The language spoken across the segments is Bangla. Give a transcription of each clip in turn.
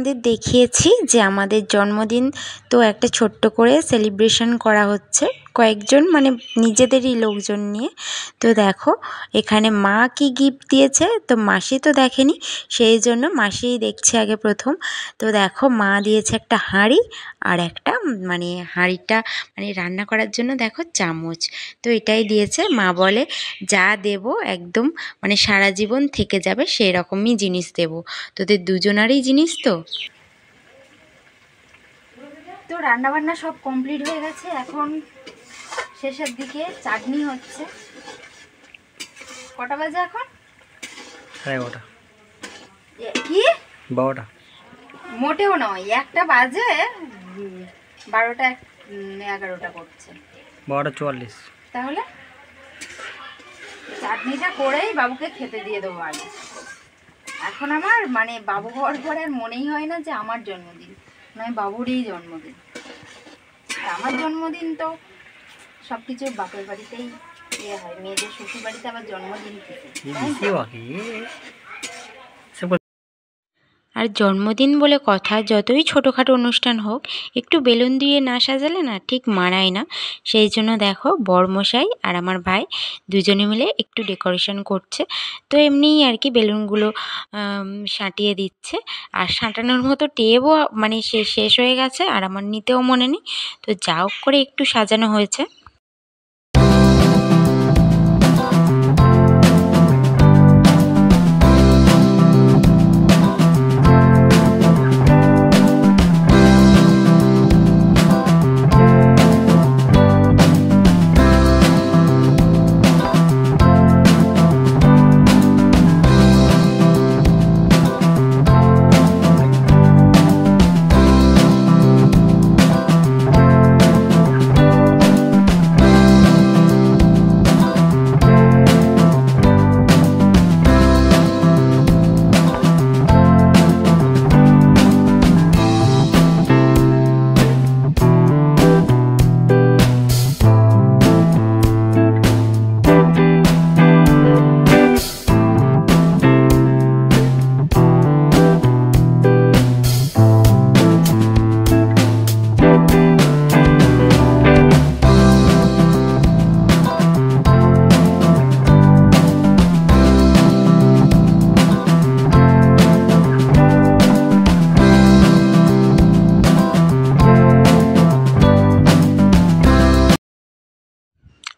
তোমাদের দেখিয়েছি যে আমাদের জন্মদিন তো একটা ছোট্ট করে সেলিব্রেশন করা হচ্ছে কয়েকজন মানে নিজেদেরই লোকজন নিয়ে। তো দেখো এখানে মা কি গিফট দিয়েছে, তো মাসি তো দেখেনি, সেই জন্য মাসিই দেখছে আগে প্রথম। তো দেখো মা দিয়েছে একটা হাঁড়ি আর একটা মানে হাঁড়িটা মানে রান্না করার জন্য দেখো চামচ। তো এটাই দিয়েছে। মা বলে যা দেব একদম মানে সারা জীবন থেকে যাবে সেই রকমই জিনিস দেব, তোদের দুজনারই জিনিস। তো রান্নাবান্না সব কমপ্লিট হয়ে গেছে, এখন শেষের দিকে চাটনি হচ্ছে। কটা বাজে এখন? 11:30। কি 12টা? মোটেও নয়, 1টা বাজে, 12টা 11টা করছে। 12:44। তাহলে চাটনিটা করেই বাবুকে খেতে দিয়ে দেবো আগে। এখন আমার মানে বাবু হওয়ার পরে আর মনেই হয় না যে আমার জন্মদিন, নয় বাবুরই জন্মদিন। আমার জন্মদিন তো সব কিছু বাপের বাড়িতেই ইয়ে হয়, মেয়েদের শ্বশুর বাড়িতে আবার জন্মদিন আর জন্মদিন বলে কথা, যতই ছোটোখাটো অনুষ্ঠান হোক একটু বেলুন দিয়ে না সাজালে না ঠিক মানায় না। সেই জন্য দেখো বরমশাই আর আমার ভাই দুজনে মিলে একটু ডেকোরেশন করছে। তো এমনিই আর কি বেলুনগুলো সাঁটিয়ে দিচ্ছে, আর সাঁটানোর মতো টেপও মানে শেষ হয়ে গেছে আর আমার নিতেও মনে নেই। তো যা হোক করে একটু সাজানো হয়েছে।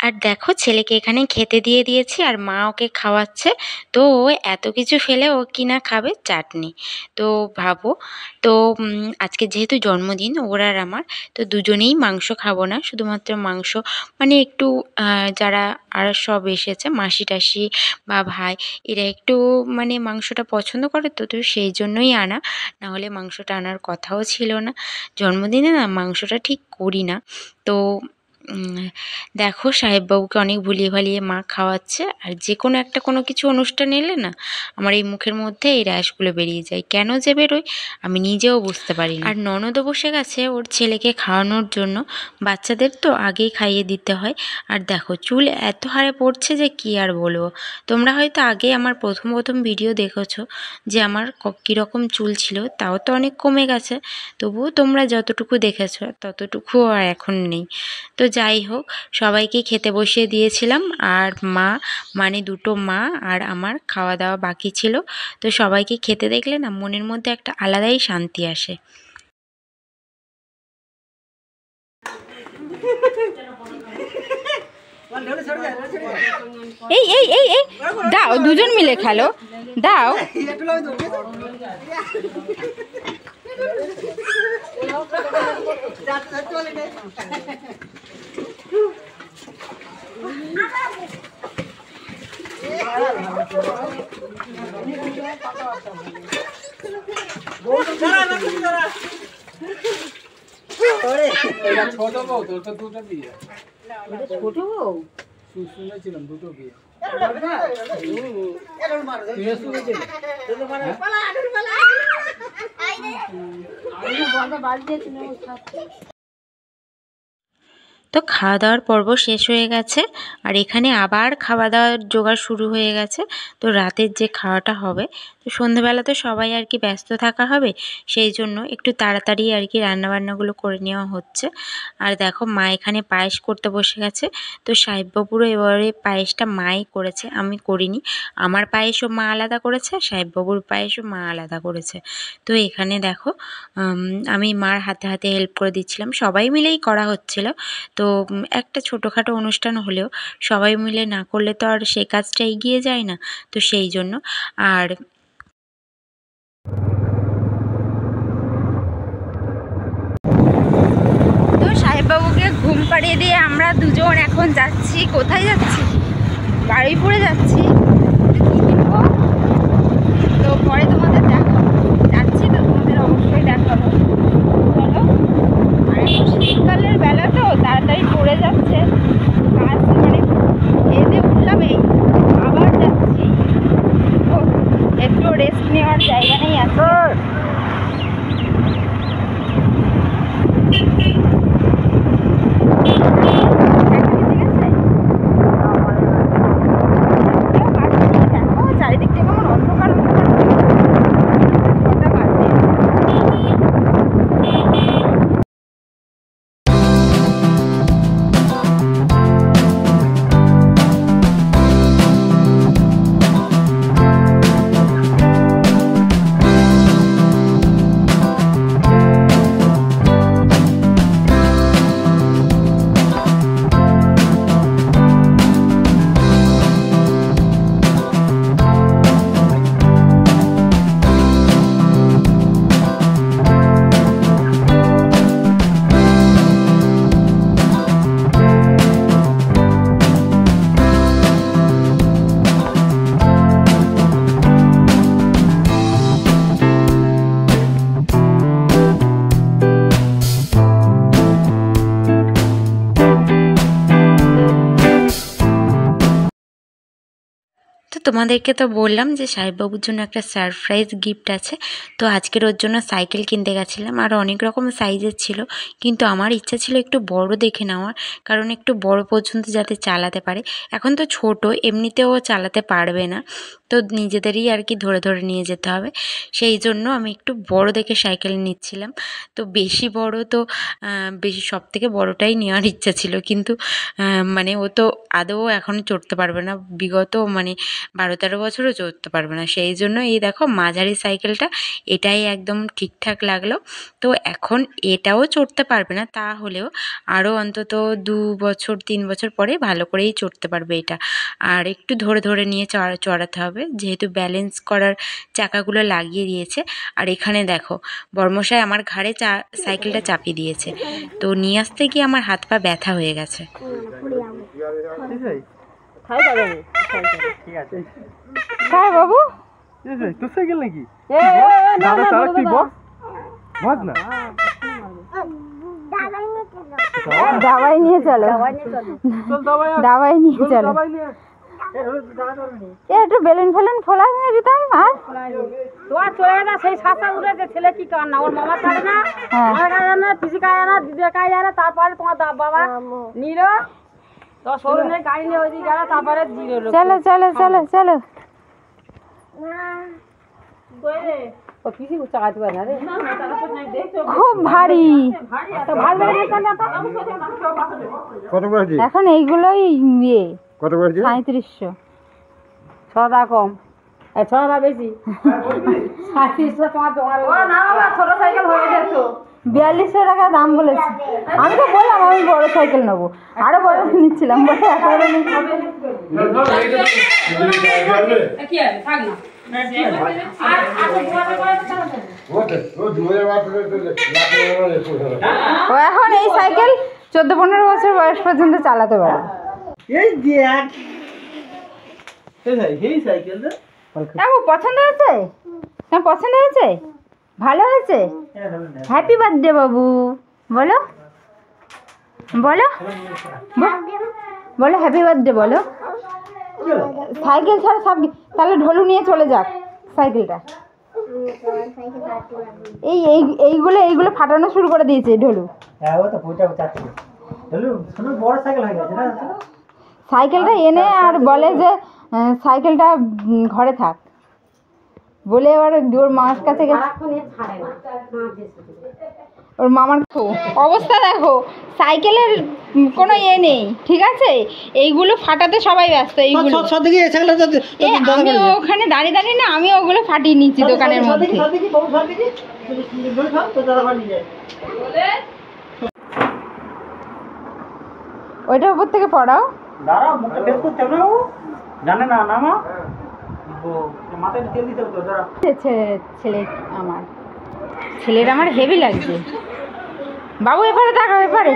আর দেখো ছেলেকে এখানে খেতে দিয়ে দিয়েছি আর মা ওকে খাওয়াচ্ছে। তো ও এত কিছু ফেলে ও কিনা খাবে চাটনি। তো ভাবো, তো আজকে যেহেতু জন্মদিন ওর আর আমার, তো দুজনেই মাংস খাবো না, শুধুমাত্র মাংস মানে একটু যারা আর সব এসেছে মাসি টাসি বা ভাই এরা একটু মানে মাংসটা পছন্দ করে, তো তো সেই জন্যই আনা, নাহলে মাংসটা আনার কথাও ছিল না। জন্মদিনে না মাংসটা ঠিক করি না। তো দেখো সাহেববাবুকে অনেক ভুলিয়ে ভালিয়ে মা খাওয়াচ্ছে। আর যে কোনো একটা কোনো কিছু অনুষ্ঠান এলে না আমার এই মুখের মধ্যে এই র্যাশগুলো বেরিয়ে যায়, কেন যে বেরোয় আমি নিজেও বুঝতে পারি না। আর ননদও বসে গেছে ওর ছেলেকে খাওয়ানোর জন্য, বাচ্চাদের তো আগেই খাইয়ে দিতে হয়। আর দেখো চুল এত হারে পড়ছে যে কি আর বলবো। তোমরা হয়তো আগে আমার প্রথম ভিডিও দেখেছো যে আমার কীরকম চুল ছিল, তাও তো অনেক কমে গেছে, তবুও তোমরা যতটুকু দেখেছো ততটুকু আর এখন নেই। তো যাই হোক সবাইকে খেতে বসিয়ে দিয়েছিলাম, আর মা মানে দুটো মা আর আমার খাওয়া দাওয়া বাকি ছিল। তো সবাইকে খেতে দেখলে না মনের মধ্যে একটা আলাদাই শান্তি আসে। এই এই এই এই দাও, দুজন মিলে খেলো, দাও। ছোট বউ তোর তো দুটো বিয়ে, ছোট বউ শুনেছিলাম দুটো বিয়ে। তো খাওয়া দাওয়ার পর্ব শেষ হয়ে গেছে, আর এখানে আবার খাওয়া দাওয়ার জোগাড় শুরু হয়ে গেছে। তো রাতের যে খাওয়াটা হবে, তো সন্ধ্যেবেলা তো সবাই আর কি ব্যস্ত থাকা হবে, সেই জন্য একটু তাড়াতাড়ি আর কি রান্নাবান্নাগুলো করে নেওয়া হচ্ছে। আর দেখো মা এখানে পায়েস করতে বসে গেছে। তো সাহেববাবুরও এবারে পায়েসটা মাই করেছে, আমি করিনি। আমার পায়েসও মা আলাদা করেছে, সাহেববাবুর পায়েসও মা আলাদা করেছে। তো এখানে দেখো আমি মার হাতে হাতে হেল্প করে দিচ্ছিলাম, সবাই মিলেই করা হচ্ছিল। তো একটা ছোটোখাটো অনুষ্ঠান হলেও সবাই মিলে না করলে তো আর সেই কাজটা এগিয়ে যায় না, তো সেই জন্য। আর তো সাহেববাবুকে ঘুম পাড়িয়ে দিয়ে আমরা দুজন এখন যাচ্ছি, কোথায় যাচ্ছি? বারুইপুরে যাচ্ছি। তো পরে তোমাদের দেখাবো, যাচ্ছি তো তোমাদের অবশ্যই দেখাবো। চলো। আর এখন শীতকালের বেলা তো তাড়াতাড়ি পড়ে যাচ্ছে কাজ, মানে খেতে উঠলাম এই আবার যাচ্ছি। তো একটু রেস্ট নেওয়ার জায়গা নেই আছে। চারিদিকটা কেমন অন্ধকার অন্ধকার। ছটা বাজে। তো তোমাদেরকে তো বললাম যে সাহেববাবুর জন্য একটা সারপ্রাইজ গিফট আছে। তো আজকের ওর জন্য সাইকেল কিনতে গেছিলাম, আর অনেক রকম সাইজের ছিল, কিন্তু আমার ইচ্ছা ছিল একটু বড় দেখে নেওয়ার, কারণ একটু বড় পর্যন্ত যাতে চালাতে পারে। এখন তো ছোট, এমনিতেও চালাতে পারবে না, তো নিজেদেরই আর কি ধরে ধরে নিয়ে যেতে হবে। সেই জন্য আমি একটু বড় দেখে সাইকেল নিচ্ছিলাম। তো বেশি বড় তো বেশি সব থেকে বড়টাই নেওয়ার ইচ্ছা ছিল, কিন্তু মানে ও তো আদৌ এখনও চড়তে পারবে না, বিগত মানে 12-13 বছরও চড়তে পারবে না। সেই জন্য এই দেখো মাঝারি সাইকেলটা, এটাই একদম ঠিকঠাক লাগলো। তো এখন এটাও চড়তে পারবে না, তাহলেও আরও অন্তত 2 বছর 3 বছর পরে ভালো করেই চড়তে পারবে এটা। আর একটু ধরে ধরে নিয়ে চড়াতে হবে, যেহেতু ব্যালেন্স করার চাকাগুলো লাগিয়ে দিয়েছে। আর এখানে দেখো বর্মশাই আমার ঘাড়ে সাইকেলটা চাপিয়ে দিয়েছে, তো নিয়ে আসতে গিয়ে আমার হাত পা ব্যথা হয়ে গেছে। হ্যাঁ বাবু, তোর সাইকেল নাকি? দাদা চালক, তুই বস বস না। দাবাই নিয়ে চলো, দাবাই নিয়ে চলো। একটু বেলুন ফেলুন ফোলা দিতাম। আর তোমার চলে না সেই শাসা উঠেছে, ছেলে কি কার না, ওর মামা থাকে না, আমার কাছে না, পিসি কাছে না, দিদির কাছে যায় না, তারপরে তোমার বাবা নিল তো শোরুমে গাড়ি নিয়ে ওইদিকে গেল, তারপরে দিল। চলো চলো চলো চলো। খুব ভারী, এখন এইগুলোই ইয়ে 3700। 6 কম, 6 বেশি, 3700 তোমার জমা। ছোট সাইকেল হয়ে যেত, 4200 টাকা দাম বলেছে। আমি তো বললাম আমি বড় সাইকেল নেবো, আরো বড় নিচ্ছিলাম, বলে একেবারে ও এখন এই সাইকেল 14-15 বছর বয়স পর্যন্ত চালাতে পারে। বাবু পছন্দ হয়েছে? তোমার পছন্দ হয়েছে? ভালো হয়েছে? হ্যাপি বার্থডে বাবু, বলো বলো বলো হ্যাপি বার্থডে বলো। সাইকেল ছাড়া সব, তাহলে ঢোলু নিয়ে চলে যাক সাইকেলটা। এইগুলো ফাটানো শুরু করে দিয়েছে ঢোলু। বড় সাইকেল হয়ে গেছে না? সাইকেলটা এনে আর বলে যে সাইকেলটা ঘরে থাক বলে এবার ওর মার কাছে গেছে। ওর মামার অবস্থা দেখো, সাইকেলের কোনো ইয়ে নেই, ঠিক আছে? এইগুলো ফাটাতে সবাই ব্যস্ত। এইগুলো আমি ওখানে দাঁড়িয়ে দাঁড়িয়ে না, আমি ওগুলো ফাটিয়ে নিচ্ছি দোকানের মধ্যে। ওইটার উপর থেকে পড়াও। জানে না নামা মাথায় তেল দিতে হতো। ছেলে আমার ছেলের আমার হেভি লাগছে। বাবু এপারে তাকাও, এপারে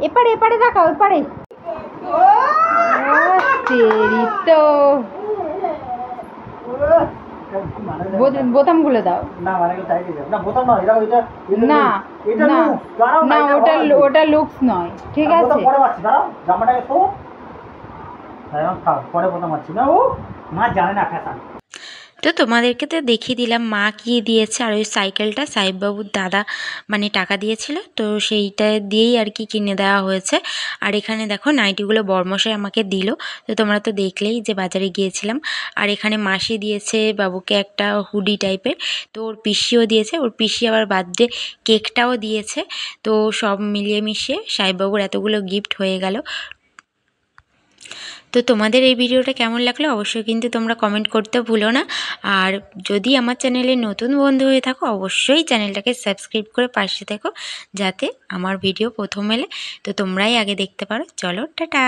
এপারে এপারে তাকাও, এপারে। তো বোতামগুলো দাও। না মানে না বোতাম নয়, এটা ওইটা না না না, ওটা ওটা লুকস নয়, ঠিক আছে? পরে মারছি, দাঁড়াও জামাটাকে তো পরে বোতাম মারছি না, ও মা জানে না ফ্যাশন। তো তোমাদেরকে তো দেখিয়ে দিলাম মা কি দিয়েছে। আর ওই সাইকেলটা সাহেববাবুর দাদা মানে টাকা দিয়েছিল, তো সেইটা দিয়েই আর কি কিনে দেওয়া হয়েছে। আর এখানে দেখো নাইটিগুলো বরমশাই আমাকে দিল। তো তোমরা তো দেখলেই যে বাজারে গিয়েছিলাম। আর এখানে মাসি দিয়েছে বাবুকে একটা হুডি টাইপের, তো ওর পিসিও দিয়েছে, ওর পিসি আবার বার্থডে কেকটাও দিয়েছে। তো সব মিলিয়ে মিশিয়ে সাহেববাবুর এতগুলো গিফট হয়ে গেল। তো তোমাদের এই ভিডিওটা কেমন লাগলো অবশ্যই কিন্তু তোমরা কমেন্ট করতে ভুলো না। আর যদি আমার চ্যানেলে নতুন বন্ধু হয়ে থাকো অবশ্যই চ্যানেলটাকে সাবস্ক্রাইব করে পাশে থেকো, যাতে আমার ভিডিও প্রথম এলে তো তোমরাই আগে দেখতে পারো। চলো টাটা।